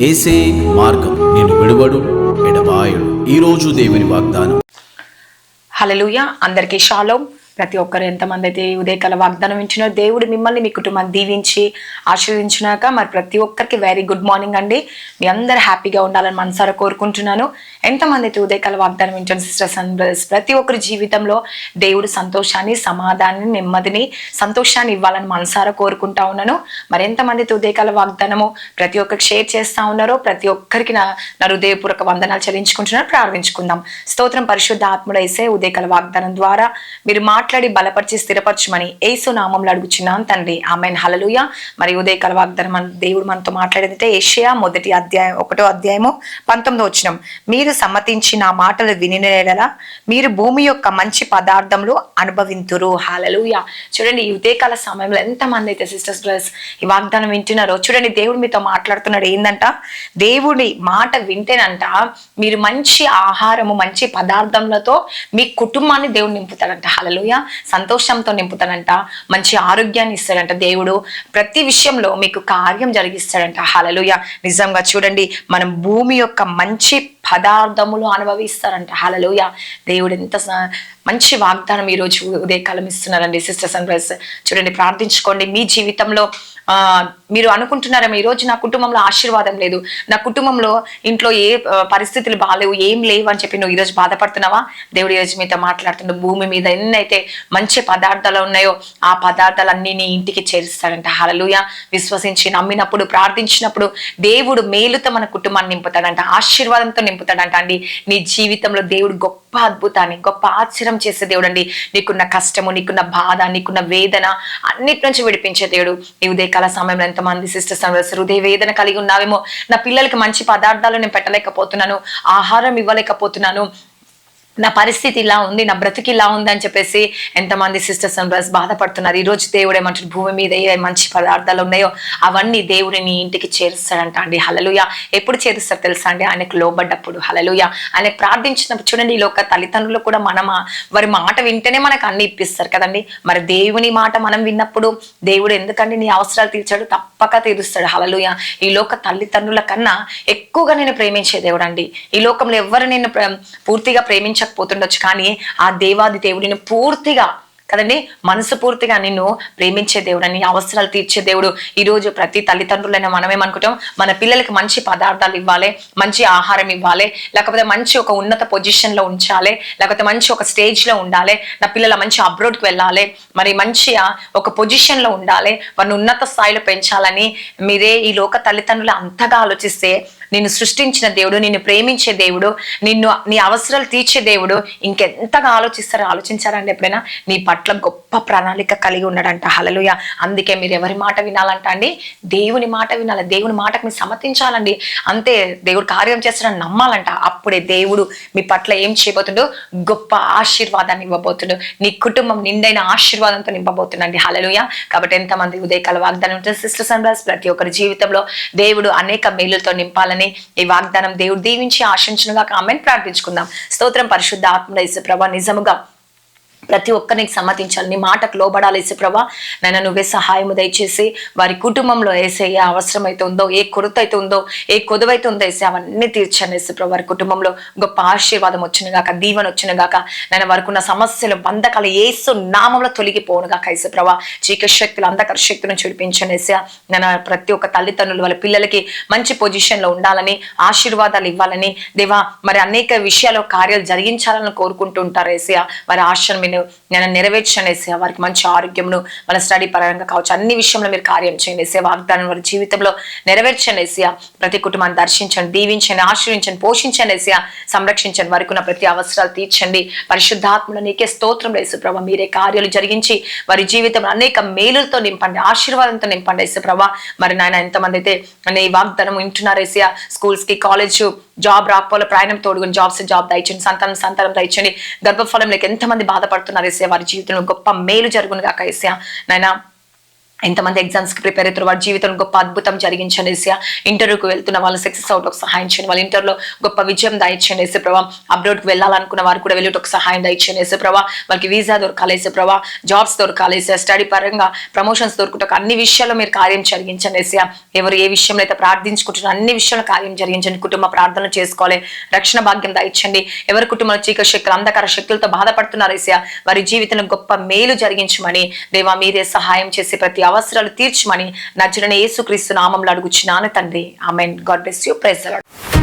ఏసే మార్గం నిన్ను విడువడు ఎడబాయడు. ఈరోజు దేవుని వాగ్దానం. హల్లెలూయా. అందరికీ షాలోమ్. ప్రతి ఒక్కరు ఎంతమంది అయితే ఉదయకాల వాగ్దానం ఇచ్చినో దేవుడు మిమ్మల్ని మీ కుటుంబాన్ని దీవించి ఆశీర్వదించినాక మరి ప్రతి ఒక్కరికి వెరీ గుడ్ మార్నింగ్ అండి. మీ అందరు హ్యాపీగా ఉండాలని మనసారా కోరుకుంటున్నాను. ఎంతమంది అయితే ఉదయకాల వాగ్దానం వింటున్న సిస్టర్స్ అండ్ బ్రదర్స్, ప్రతి ఒక్కరి జీవితంలో దేవుడు సంతోషాన్ని, సమాధానాన్ని, నెమ్మదిని, సంతోషాన్ని ఇవ్వాలని మనసారా కోరుకుంటా ఉన్నాను. మరి ఎంతమంది అయితే ఉదయకాల వాగ్దానము ప్రతి ఒక్కరికి షేర్ చేస్తా ఉన్నారో ప్రతి ఒక్కరికి నా హృదయపూర్వక వందనాలు చెల్లించుకుంటున్నాను. ప్రార్థించుకుందాం. స్తోత్రం పరిశుద్ధ ఆత్ముడు యేసే, ఉదయకాల వాగ్దానం ద్వారా మీరు మాట్లాడి బలపరిచి స్థిరపరచమని యేసు నామంలో అడుగుచున్నాను తండ్రి. ఆమేన్. హల్లెలూయా. మరి ఉదయకాల వాగ్దానం దేవుడు మనతో మాట్లాడేది యెషయా 1వ అధ్యాయము 19వ వచనం. మీరు సమ్మతించి నా మాటలు వినినెడల మీరు భూమి యొక్క మంచి పదార్థములు అనుభవింతురు. హల్లెలూయా. చూడండి, ఈ ఉదయకాల సమయంలో ఎంతమంది అయితే సిస్టర్స్ బ్రదర్స్ ఈ వాగ్దానం వింటున్నారో చూడండి, దేవుడు మీతో మాట్లాడుతున్నాడు. ఏందంట, దేవుడి మాట వింటేనంట మీరు మంచి ఆహారము, మంచి పదార్థములతో మీ కుటుంబాన్ని దేవుడు నింపుతాడంట. హల్లెలూయా. సంతోషంతో నింపుతాడంట. మంచి ఆరోగ్యాన్ని ఇస్తాడంట. దేవుడు ప్రతి విషయంలో మీకు కార్యం జరిగిస్తాడంట. హల్లెలూయా. నిజంగా చూడండి, మనం భూమి యొక్క మంచి పదార్థములు అనుభవిస్తారంట. హల్లెలూయా. దేవుడు ఎంత మంచి వాగ్దానం ఈరోజు ఉదయకాలం ఇస్తున్నారండి సిస్టర్స్ అండ్ బ్రదర్స్. చూడండి, ప్రార్థించుకోండి. మీ జీవితంలో మీరు అనుకుంటున్నారేమో ఈరోజు నా కుటుంబంలో ఆశీర్వాదం లేదు, నా కుటుంబంలో ఇంట్లో ఏ పరిస్థితులు బాగాలేవు, ఏం లేవు అని చెప్పి నువ్వు ఈరోజు బాధపడుతున్నావా? దేవుడు ఈరోజు మీతో మాట్లాడుతున్న భూమి మీద ఎన్నైతే మంచి పదార్థాలు ఉన్నాయో ఆ పదార్థాలన్నీ నీ ఇంటికి చేరుస్తాడంట. హల్లెలూయా. విశ్వసించి నమ్మినప్పుడు, ప్రార్థించినప్పుడు దేవుడు మేలుతో మన కుటుంబాన్ని నింపుతాడంట, ఆశీర్వాదంతో నింపుతాడంట అండి. నీ జీవితంలో దేవుడు గొప్ప అద్భుతాన్ని, గొప్ప ఆశ్చర్యం చేసే దేవుడు అండి. నీకున్న కష్టము, నీకున్న బాధ, నీకున్న వేదన అన్నిటి నుంచి విడిపించే దేవుడు. ఈ ఉదయకాల సమయంలో ఎంతమంది సిస్టర్స్ హృదయ వేదన కలిగి ఉన్నావేమో, నా పిల్లలకి మంచి పదార్థాలు నేను పెట్టలేకపోతున్నాను, ఆహారం ఇవ్వలేకపోతున్నాను, నా పరిస్థితి ఇలా ఉంది, నా బ్రతికి ఇలా ఉంది అని చెప్పేసి ఎంతమంది సిస్టర్స్ అండ్ బ్రదర్స్ బాధపడుతున్నారు. ఈ రోజు దేవుడు ఏమంటారు, భూమి మీద ఏ మంచి పదార్థాలు ఉన్నాయో అవన్నీ దేవుడు నీ ఇంటికి చేరుస్తాడంట అండి. హల్లెలూయా. ఎప్పుడు చేరుస్తారు తెలుసా అండి? ఆయనకు లోబడ్డప్పుడు. హల్లెలూయా. ఆయనకు ప్రార్థించినప్పుడు. చూడండి, ఈ లోక తల్లిదండ్రులు కూడా వారి మాట వింటేనే మనకు అన్ని ఇప్పిస్తారు కదండి. మరి దేవుని మాట మనం విన్నప్పుడు దేవుడు ఎందుకండి నీ అవసరాలు తీర్చాడు, తప్పక తీరుస్తాడు. హల్లెలూయా. ఈ లోక తల్లిదండ్రుల కన్నా ఎక్కువగా నేను ప్రేమించే దేవుడు అండి. ఈ లోకంలో ఎవరు నేను పూర్తిగా పోతుండొచ్చు, కానీ ఆ దేవాది దేవుడిని పూర్తిగా కదండి, మనసు పూర్తిగా నిన్ను ప్రేమించే దేవుడు, నీ అవసరాలు తీర్చే దేవుడు. ఈరోజు ప్రతి తల్లిదండ్రులైనా మనమేమనుకుంటాం, మన పిల్లలకి మంచి పదార్థాలు ఇవ్వాలి, మంచి ఆహారం ఇవ్వాలి, లేకపోతే మంచి ఒక ఉన్నత పొజిషన్ లో ఉంచాలి, లేకపోతే మంచి ఒక స్టేజ్ లో ఉండాలి, నా పిల్లల మంచి అబ్రోడ్కి వెళ్ళాలి, మరి మంచిగా ఒక పొజిషన్ లో ఉండాలి, వారిని ఉన్నత స్థాయిలో పెంచాలని మీరే ఈ లోక తల్లిదండ్రులు అంతగా ఆలోచిస్తే, నిన్ను సృష్టించిన దేవుడు, నిన్ను ప్రేమించే దేవుడు, నీ అవసరాలు తీర్చే దేవుడు ఇంకెంతగా ఆలోచిస్తారో ఆలోచించారండి ఎప్పుడైనా? నీ పట్ల గొప్ప ప్రణాళిక కలిగి ఉన్నాడంట. హల్లెలూయా. అందుకే మీరు ఎవరి మాట వినాలంట అండి? దేవుని మాట వినాలి. దేవుని మాటకు మీరు సమ్మతించాలండి. అంతే, దేవుడు కార్యం చేస్తాడని నమ్మాలంట. అప్పుడే దేవుడు మీ పట్ల ఏం చేయబోతుండో, గొప్ప ఆశీర్వాదాన్ని ఇవ్వబోతుండు. నీ కుటుంబం నిండైన ఆశీర్వాదంతో నింపబోతుండండి. హల్లెలూయా. కాబట్టి ఎంతమంది ఉదయకాల వాగ్దానం ఉంటుంది సిస్టర్స్ అండ్ బ్రదర్స్, ప్రతి ఒక్కరి జీవితంలో దేవుడు అనేక మేలులతో నింపాలని ఈ వాగ్దానం దేవుడు దీవించి ఆశించునుగా. ఆమేన్. ప్రార్థించుకుందాం. స్తోత్రం పరిశుద్ధ ఆత్మ యేసుప్రభా, నిజముగా ప్రతి ఒక్కరికి సమ్మతించాలి, నీ మాటకు లోబడాలి యేసుప్రభా. నన్ను నువ్వే సహాయము దయచేసి వారి కుటుంబంలో వేసే ఏ అవసరం అయితే ఉందో, ఏ కొరత అయితే ఉందో, ఏ కొదువైతే ఉందో వేసే అవన్నీ తీర్చాను యేసుప్రభా. వారి కుటుంబంలో గొప్ప ఆశీర్వాదం వచ్చినగాక, దీవెన వచ్చినగాక, నేను వారికి ఉన్న సమస్యలు, బంధకాలు యేసు నామంలో తొలగిపోనుగాక యేసుప్రభా. చీకటి శక్తులు, అంధకార శక్తులను చూపించాను యేసయ్యా. నేను ప్రతి ఒక్క తల్లిదండ్రులు వాళ్ళ పిల్లలకి మంచి పొజిషన్ లో ఉండాలని, ఆశీర్వాదాలు ఇవ్వాలని దేవా, మరి అనేక విషయాలు కార్యాలు జరిగించాలని కోరుకుంటూ ఉంటారు యేసయ్యా. వారి ఆశను నేను నెరవేర్చనేసే, వారికి మంచి ఆరోగ్యమును, వాళ్ళ స్టడీ పరంగా కావచ్చు, అన్ని విషయంలో మీరు కార్యం చేయండి. వాగ్దానం వారి జీవితంలో నెరవేర్చనేసి, ప్రతి కుటుంబాన్ని దర్శించండి, దీవించండి, ఆశ్రయించండి, పోషించండి, సంరక్షించండి, వారికి ఉన్న ప్రతి అవసరాలు తీర్చండి. పరిశుద్ధాత్మలో నీకే స్తోత్రం యేసుప్రభా. మీరే కార్యాలు జరిగించి వారి జీవితంలో అనేక మేలులతో నింపండి, ఆశీర్వాదంతో నింపండి యేసుప్రభా. మరి నాయన ఎంతమంది అయితే ఈ వాగ్దానం వింటున్నారు యేసయ్యా, స్కూల్స్ కి, కాలేజ్, జాబ్ రాకపోలే, ప్రయాణం తోడుగుని జాబ్ దయచండి, సంతానం దయచండి, గర్భఫలం లేక ఎంతమంది బాధపడుతున్నారు యేసయ్యా, వారి జీవితంలో గొప్ప మేలు జరుగును గాక యేసయ్యా. నాయనా ఎంతమంది ఎగ్జామ్స్ కి ప్రిపేర్ అవుతారు, వాడి జీవితంలో గొప్ప అద్భుతం జరిగించండి ఏసయ్య. ఇంటర్వ్యూకి వెళ్తున్న వాళ్ళు సక్సెస్ అవుట్ సహాయం చేయండి, వాళ్ళ ఇంటర్లో గొప్ప విజయం దయచేయండి యేసు ప్రభా. అబ్రాడ్కి వెళ్ళాలనుకున్న వారు కూడా వెళ్ళి ఒక సహాయం దయచేయండి యేసు ప్రభా. వాళ్ళకి వీసా దొరకాలి యేసు ప్రభా, జాబ్స్ దొరకాలి యేసయ్య, స్టడీ పరంగా ప్రమోషన్స్ దొరుకుటకు అన్ని విషయాల్లో మీరు కార్యం జరిగించండి యేసయ్య. ఎవరు ఏ విషయంలో అయితే ప్రార్థించుకుంటున్నారో అన్ని విషయంలో కార్యం జరిగించండి. కుటుంబ ప్రార్థనలు చేసుకోవాలి, రక్షణ భాగ్యం దయచండి. ఎవరి కుటుంబంలో చీకటి శక్తులు అంధకార శక్తులతో బాధపడుతున్నారు యేసయ్య, వారి జీవితంలో గొప్ప మేలు జరిగించమని దేవా మీరే సహాయం చేసి ప్రతి అవసరాలు తీర్చమని నజరేయుడైన యేసుక్రీస్తు నామములో అడుగుచున్నాను తండ్రి, ఆమేన్. God bless you. Praise the lord.